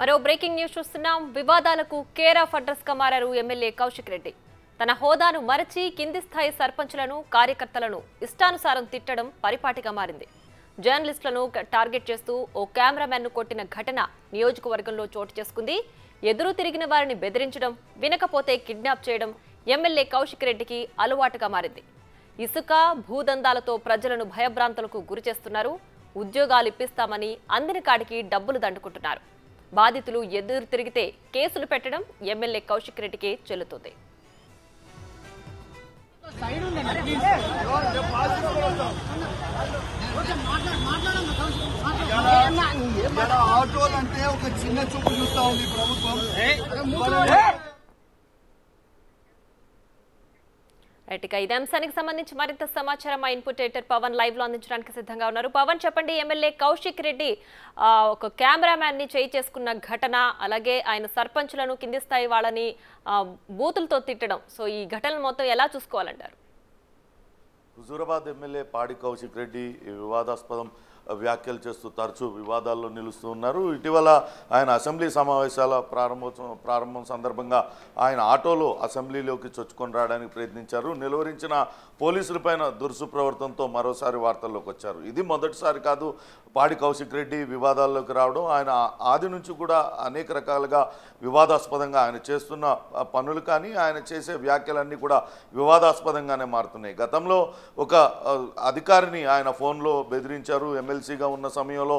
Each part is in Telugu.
మరో బ్రేకింగ్ న్యూస్ చూస్తున్నాం. వివాదాలకు కేర్ ఆఫ్ అడ్రస్ గా మారారు ఎమ్మెల్యే కౌశిక్ రెడ్డి. తన హోదాను మరచి కింది స్థాయి సర్పంచులను, కార్యకర్తలను ఇష్టానుసారం తిట్టడం పరిపాటిగా మారింది. జర్నలిస్టులను టార్గెట్ చేస్తూ ఓ కెమెరామెన్ను కొట్టిన ఘటన నియోజకవర్గంలో చోటు చేసుకుంది. ఎదురు తిరిగిన వారిని బెదిరించడం, వినకపోతే కిడ్నాప్ చేయడం ఎమ్మెల్యే కౌశిక్ రెడ్డికి అలవాటుగా మారింది. ఇసుక, భూదందాలతో ప్రజలను భయభ్రాంతులకు గురిచేస్తున్నారు. ఉద్యోగాలు ఇప్పిస్తామని అందిన కాడికి డబ్బులు దండుకుంటున్నారు. బాధితులు ఎదురు తిరిగితే కేసులు పెట్టడం ఎమ్మెల్యే కౌశిక్ రెడ్డికి చెల్లుతుంది. ఆటోలంటే ఒక చిన్న చూపు చూస్తా ఉంది ప్రభుత్వం. ఇక ఇదే అంశానికి సంబంధించి మరింత సమాచారం మా ఇన్పుట్ ఎడిటర్ పవన్ లైవ్ లో అందించడానికి సిద్ధంగా ఉన్నారు. పవన్, చెప్పండి. ఎమ్మెల్యే కౌశిక్ రెడ్డి ఒక కెమెరామ్యాన్ ని చేయి చేసుకున్న ఘటన, అలాగే ఆయన సర్పంచులను, కింది స్థాయి వాళ్ళని బూతులతో తిట్టడం, సో ఈ ఘటనలు మొత్తం ఎలా చూసుకోవాలంటారు? హుజూరాబాద్ ఎమ్మెల్యే పాడి కౌశిక్ రెడ్డి వివాదాస్పదం వ్యాఖ్యలు చేస్తూ తరచూ వివాదాల్లో నిలుస్తూ ఉన్నారు. ఇటీవల ఆయన అసెంబ్లీ సమావేశాల ప్రారంభం సందర్భంగా ఆయన ఆటోలో అసెంబ్లీలోకి చొచ్చుకొని రావడానికి ప్రయత్నించారు. నిలువరించిన పోలీసులపైన దురుసు ప్రవర్తనతో మరోసారి వార్తల్లోకి వచ్చారు. ఇది మొదటిసారి కాదు పాడి కౌశిక్ రెడ్డి వివాదాల్లోకి రావడం. ఆయన ఆది నుంచి కూడా అనేక రకాలుగా వివాదాస్పదంగా ఆయన చేస్తున్న పనులు కానీ ఆయన చేసే వ్యాఖ్యలన్నీ కూడా వివాదాస్పదంగానే మారుతున్నాయి. గతంలో ఒక అధికారిని ఆయన ఫోన్లో బెదిరించారు. ఎమ్మెల్సీగా ఉన్న సమయంలో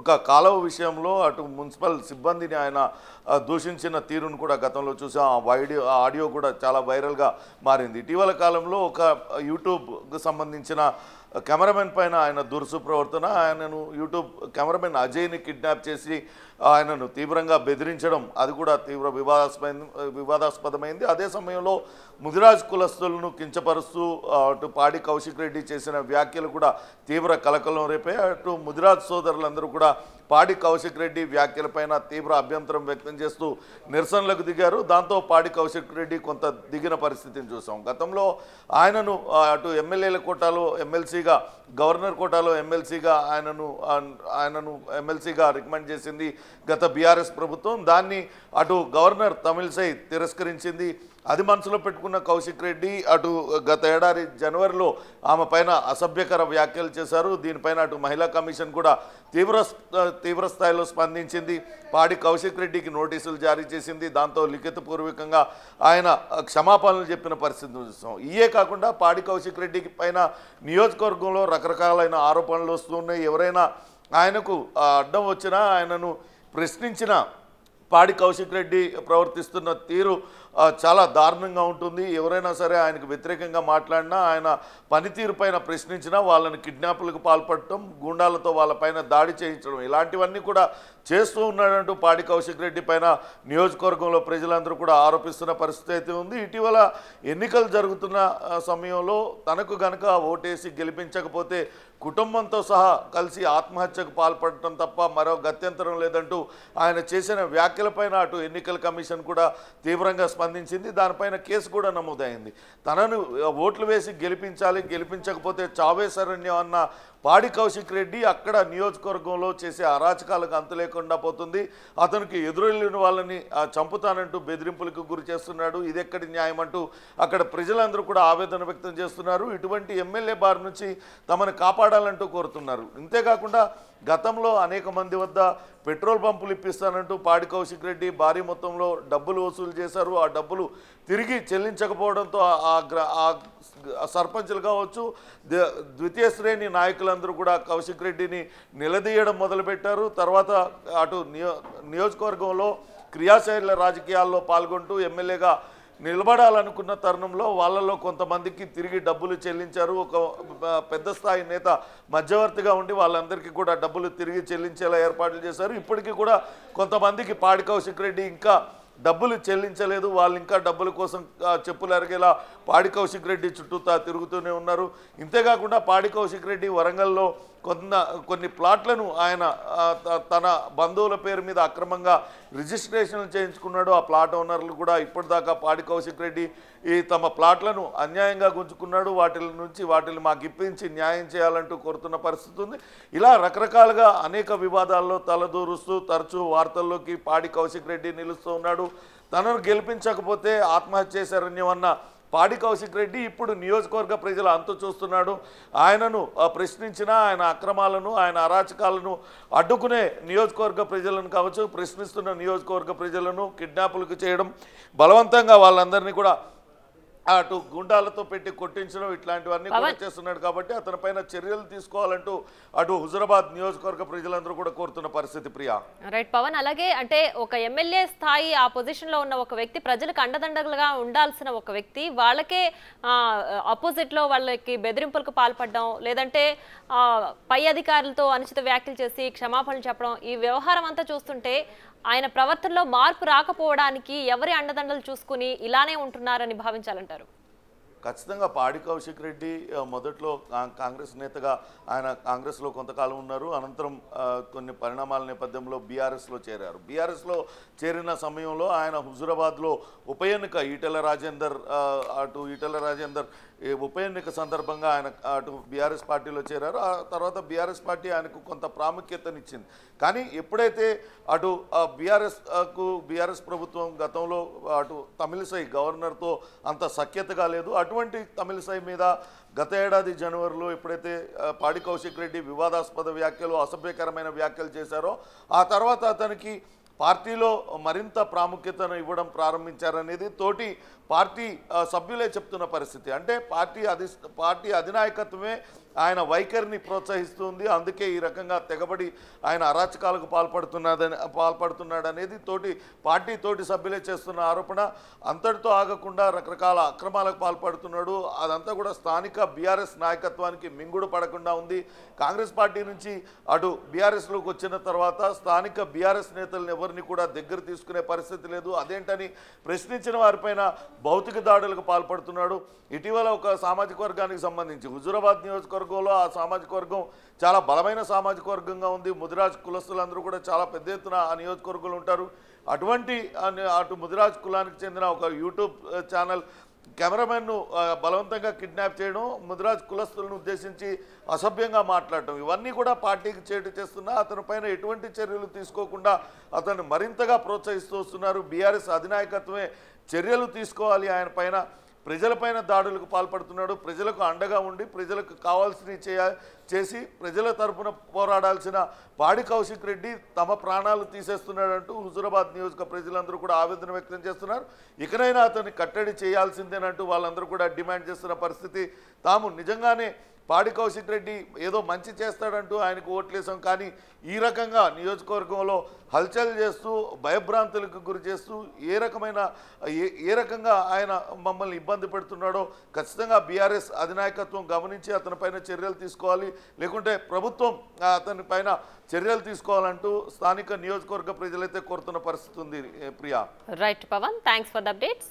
ఒక కాలువ విషయంలో అటు మున్సిపల్ సిబ్బందిని ఆయన దూషించిన తీరును కూడా గతంలో చూసాం. ఆ ఆడియో కూడా చాలా వైరల్గా మారింది. ఇటీవల కాలంలో ఒక యూట్యూబ్కు సంబంధించిన కెమెరామెన్ పైన ఆయన దురుసు ప్రవర్తన, ఆయనను యూట్యూబ్ కెమెరామెన్ అజయ్ని కిడ్నాప్ చేసి ఆయనను తీవ్రంగా బెదిరించడం, అది కూడా తీవ్ర వివాదాస్పదమైంది. అదే సమయంలో ముదిరాజ్ కులస్తులను కించపరుస్తూ అటు పాడి కౌశిక్ రెడ్డి చేసిన వ్యాఖ్యలు కూడా తీవ్ర కలకలం రేపాయి. అటు ముదిరాజ్ సోదరులందరూ కూడా పాడి కౌశిక్ రెడ్డి వ్యాఖ్యలపైన తీవ్ర అభ్యంతరం వ్యక్తం చేస్తూ నిరసనలకు దిగారు. దాంతో పాడి కౌశిక్ రెడ్డి కొంత దిగిన పరిస్థితిని చూసాం. గతంలో ఆయనను అటు ఎమ్మెల్యేల కోటాలో ఎమ్మెల్సీగా, గవర్నర్ కోటాలో ఎమ్మెల్సీగా ఆయనను ఎమ్మెల్సీగా రికమెండ్ చేసింది గత బీఆర్ఎస్ ప్రభుత్వం. దాన్ని అటు గవర్నర్ తమిళసై తిరస్కరించింది. అది మనసులో పెట్టుకున్న కౌశిక్ రెడ్డి అటు గత ఏడాది జనవరిలో ఆమె పైన అసభ్యకర వ్యాఖ్యలు చేశారు. దీనిపైన అటు మహిళా కమిషన్ కూడా తీవ్ర స్థాయిలో స్పందించింది. పాడి కౌశిక్ రెడ్డికి నోటీసులు జారీ చేసింది. దాంతో లిఖితపూర్వకంగా ఆయన క్షమాపణలు చెప్పిన పరిస్థితి చూస్తాం. ఇయే కాకుండా పాడి కౌశిక్ రెడ్డికి పైన నియోజకవర్గంలో రకరకాలైన ఆరోపణలు వస్తున్నాయి. ఎవరైనా ఆయనకు అడ్డం వచ్చినా, ఆయనను ప్రశ్నించిన పాడి కౌశిక్ రెడ్డి ప్రవర్తిస్తున్న తీరు చాలా దారుణంగా ఉంటుంది. ఎవరైనా సరే ఆయనకు వ్యతిరేకంగా మాట్లాడినా, ఆయన పనితీరు పైన ప్రశ్నించినా వాళ్ళని కిడ్నాపులకు పాల్పడటం, గూండాలతో వాళ్ళపైన దాడి చేయించడం, ఇలాంటివన్నీ కూడా చేస్తూ ఉన్నాడంటూ పాడి కౌశిక్ రెడ్డి పైన నియోజకవర్గంలో ప్రజలందరూ కూడా ఆరోపిస్తున్న పరిస్థితి అయితే ఉంది. ఇటీవల ఎన్నికలు జరుగుతున్న సమయంలో తనకు గనక ఓటేసి గెలిపించకపోతే కుటుంబంతో సహా కలిసి ఆత్మహత్యకు పాల్పడటం తప్ప మరో గత్యంతరం లేదంటూ ఆయన చేసిన వ్యాఖ్యలపైన అటు ఎన్నికల కమిషన్ కూడా తీవ్రంగా స్పందించింది. దానిపైన కేసు కూడా నమోదైంది. తనను ఓట్లు వేసి గెలిపించకపోతే చావే శరణ్యం అన్న పాడి కౌశిక్ రెడ్డి అక్కడ నియోజకవర్గంలో చేసే అరాచకాలకు అంతు లేకుండా పోతుంది. అతనికి ఎదురెళ్ళిన వాళ్ళని చంపుతానంటూ బెదిరింపులకు గురి చేస్తున్నాడు. ఇదెక్కడి న్యాయం అంటూ అక్కడ ప్రజలందరూ కూడా ఆవేదన వ్యక్తం చేస్తున్నారు. ఇటువంటి ఎమ్మెల్యే బారి నుంచి తమను కాపాడాలంటూ కోరుతున్నారు. ఇంతేకాకుండా గతంలో అనేక మంది వద్ద పెట్రోల్ పంపులు ఇప్పిస్తానంటూ పాడి కౌశిక్ రెడ్డి భారీ మొత్తంలో డబ్బులు వసూలు చేశారు. ఆ డబ్బులు తిరిగి చెల్లించకపోవడంతో ఆ సర్పంచులు కావచ్చు, ద్వితీయ శ్రేణి నాయకులందరూ కూడా కౌశిక్ రెడ్డిని నిలదీయడం మొదలుపెట్టారు. తర్వాత అటు నియోజకవర్గంలో క్రియాశీల రాజకీయాల్లో పాల్గొంటూ ఎమ్మెల్యేగా నిలబడాలనుకున్న తరుణంలో వాళ్ళలో కొంతమందికి తిరిగి డబ్బులు చెల్లించారు. ఒక పెద్ద స్థాయి నేత మధ్యవర్తిగా ఉండి వాళ్ళందరికీ కూడా డబ్బులు తిరిగి చెల్లించేలా ఏర్పాట్లు చేశారు. ఇప్పటికీ కూడా కొంతమందికి పాడి కౌశిక్ రెడ్డి ఇంకా డబ్బులు చెల్లించలేదు. వాళ్ళు ఇంకా డబ్బుల కోసం చెప్పులు అరిగేలా పాడి కౌశిక్ రెడ్డి చుట్టూతా తిరుగుతూనే ఉన్నారు. ఇంతేకాకుండా పాడి కౌశిక్ రెడ్డి వరంగల్లో కొన్ని ప్లాట్లను ఆయన తన బంధువుల పేరు మీద అక్రమంగా రిజిస్ట్రేషన్ చేయించుకున్నాడు. ఆ ప్లాట్ ఓనర్లు కూడా ఇప్పటిదాకా పాడి కౌశిక్ రెడ్డి తమ ప్లాట్లను అన్యాయంగా గుంజుకున్నాడు, వాటిని మాకు ఇప్పించి న్యాయం చేయాలంటూ కోరుతున్న పరిస్థితి ఉంది. ఇలా రకరకాలుగా అనేక వివాదాల్లో తలదూరుస్తూ తరచూ వార్తల్లోకి పాడి కౌశిక్ రెడ్డి నిలుస్తూ ఉన్నాడు. తనను గెలిపించకపోతే ఆత్మహత్య చేశారన్యమన్న పాడి కౌశిక్ రెడ్డి ఇప్పుడు నియోజకవర్గ ప్రజల అంతు చూస్తున్నాడు. ఆయనను ప్రశ్నించిన ఆయన అక్రమాలను ఆయన అరాచకాలను అడ్డుకునే నియోజకవర్గ ప్రజలను కావచ్చు, ప్రశ్నిస్తున్న నియోజకవర్గ ప్రజలను కిడ్నాపులకు చేయడం, బలవంతంగా వాళ్ళందరినీ కూడా అటు గుండాలతో పెట్టి కొట్టించడం ఇట్లాంటివన్నీ కూడా చేస్తున్నాడు. కాబట్టి అతని పైన చర్యలు తీసుకోవాలంటూ అటు హుజురాబాద్ నియోజకవర్గ ప్రజలందరూ కూడా కోరుతున్న పరిస్థితి. ప్రియా, రైట్ పవన్, అలాగే అంటే ఒక ఎమ్మెల్యే స్థాయి ఆ పొజిషన్ లో ఉన్న ఒక వ్యక్తి, ప్రజలకు అండదండలుగా ఉండాల్సిన ఒక వ్యక్తి, వాళ్ళకే ఆపోజిట్ లో వాళ్ళకి బెదిరింపులకు పాల్పడడం, లేదంటే పై అధికారులతో అనుచిత వ్యాఖ్యలు చేసి క్షమాపణలు చెప్పడం, ఈ వ్యవహారం అంతా చూస్తుంటే ఆయన ప్రవర్తనలో మార్పు రాకపోవడానికి ఎవరి అండదండలు చూసుకుని ఇలానే ఉంటున్నారని భావించాలంటారు? ఖచ్చితంగా పాడి కౌశిక్ రెడ్డి మొదట్లో కాంగ్రెస్ నేతగా ఆయన కాంగ్రెస్లో కొంతకాలం ఉన్నారు. అనంతరం కొన్ని పరిణామాల నేపథ్యంలో బీఆర్ఎస్లో చేరారు. బీఆర్ఎస్లో చేరిన సమయంలో ఆయన హుజురాబాద్లో ఉప ఎన్నిక ఈటెల రాజేందర్ ఉప ఎన్నిక సందర్భంగా ఆయన అటు బీఆర్ఎస్ పార్టీలో చేరారు. ఆ తర్వాత బీఆర్ఎస్ పార్టీ ఆయనకు కొంత ప్రాముఖ్యతనిచ్చింది. కానీ ఎప్పుడైతే అటు బీఆర్ఎస్ ప్రభుత్వం గతంలో అటు తమిళిసై గవర్నర్తో అంత సఖ్యతగా లేదు. అటువంటి తమిళిసై మీద గత ఏడాది జనవరిలో ఎప్పుడైతే పాడి కౌశిక్ రెడ్డి వివాదాస్పద వ్యాఖ్యలు, అసభ్యకరమైన వ్యాఖ్యలు చేశారో ఆ తర్వాత అతనికి పార్టీలో మరింత ప్రాముఖ్యతను ఇవ్వడం ప్రారంభించారనేది తోటి పార్టీ సభ్యులే చెప్తున్న పరిస్థితి. అంటే పార్టీ అధినాయకత్వమే ఆయన వైఖరిని ప్రోత్సహిస్తుంది. అందుకే ఈ రకంగా తెగబడి ఆయన అరాచకాలకు పాల్పడుతున్నాడనేది పార్టీ తోటి సభ్యులే చేస్తున్న ఆరోపణ. అంతటితో ఆగకుండా రకరకాల అక్రమాలకు పాల్పడుతున్నాడు. అదంతా కూడా స్థానిక బీఆర్ఎస్ నాయకత్వానికి మింగుడు పడకుండా ఉంది. కాంగ్రెస్ పార్టీ నుంచి అటు బీఆర్ఎస్లోకి వచ్చిన తర్వాత స్థానిక బీఆర్ఎస్ నేతలను ఎవరిని కూడా దగ్గర తీసుకునే పరిస్థితి లేదు. అదేంటని ప్రశ్నించిన వారిపైన భౌతిక దాడులకు పాల్పడుతున్నాడు. ఇటీవల ఒక సామాజిక వర్గానికి సంబంధించి హుజురాబాద్ నియోజకవర్గంలో ఆ సామాజిక వర్గం చాలా బలమైన సామాజిక వర్గంగా ఉంది. ముదిరాజ్ కులస్తులందరూ కూడా చాలా పెద్ద ఎత్తున ఆ నియోజకవర్గంలో ఉంటారు. అటు ముదిరాజ్ కులానికి చెందిన ఒక యూట్యూబ్ ఛానల్ కెమెరామెన్ను బలవంతంగా కిడ్నాప్ చేయడం, ముదిరాజ్ కులస్తులను ఉద్దేశించి అసభ్యంగా మాట్లాడటం, ఇవన్నీ కూడా పార్టీకి చేటు చేస్తున్నా అతని పైన ఎటువంటి చర్యలు తీసుకోకుండా అతన్ని మరింతగా ప్రోత్సహిస్తూ వస్తున్నారు. బీఆర్ఎస్ అధినాయకత్వమే చర్యలు తీసుకోవాలి, ఆయన పైన ప్రజలపైన దాడులకు పాల్పడుతున్నాడు. ప్రజలకు అండగా ఉండి ప్రజలకు కావాల్సినవి చేసి ప్రజల తరపున పోరాడాల్సిన పాడి కౌశిక్ రెడ్డి తమ ప్రాణాలు తీసేస్తున్నాడంటూ హుజురాబాద్ నియోజక ప్రజలందరూ కూడా ఆవేదన వ్యక్తం చేస్తున్నారు. ఇకనైనా అతన్ని కట్టడి చేయాల్సిందేనంటూ వాళ్ళందరూ కూడా డిమాండ్ చేస్తున్న పరిస్థితి. తాము నిజంగానే పాడి కౌశిక్ రెడ్డి ఏదో మంచి చేస్తాడంటూ ఆయనకు ఓట్లేసాం, కానీ ఈ రకంగా నియోజకవర్గంలో హల్చల్ చేస్తూ భయభ్రాంతులకు గురి చేస్తూ ఏ రకంగా ఆయన మమ్మల్ని ఇబ్బంది పెడుతున్నాడో ఖచ్చితంగా బీఆర్ఎస్ అధినాయకత్వం గమనించి అతని పైన చర్యలు తీసుకోవాలి, లేకుంటే ప్రభుత్వం అతని పైన చర్యలు తీసుకోవాలంటూ స్థానిక నియోజకవర్గ ప్రజలైతే కోరుతున్న పరిస్థితి ఉంది. Priya, right Pavan, thanks for the updates.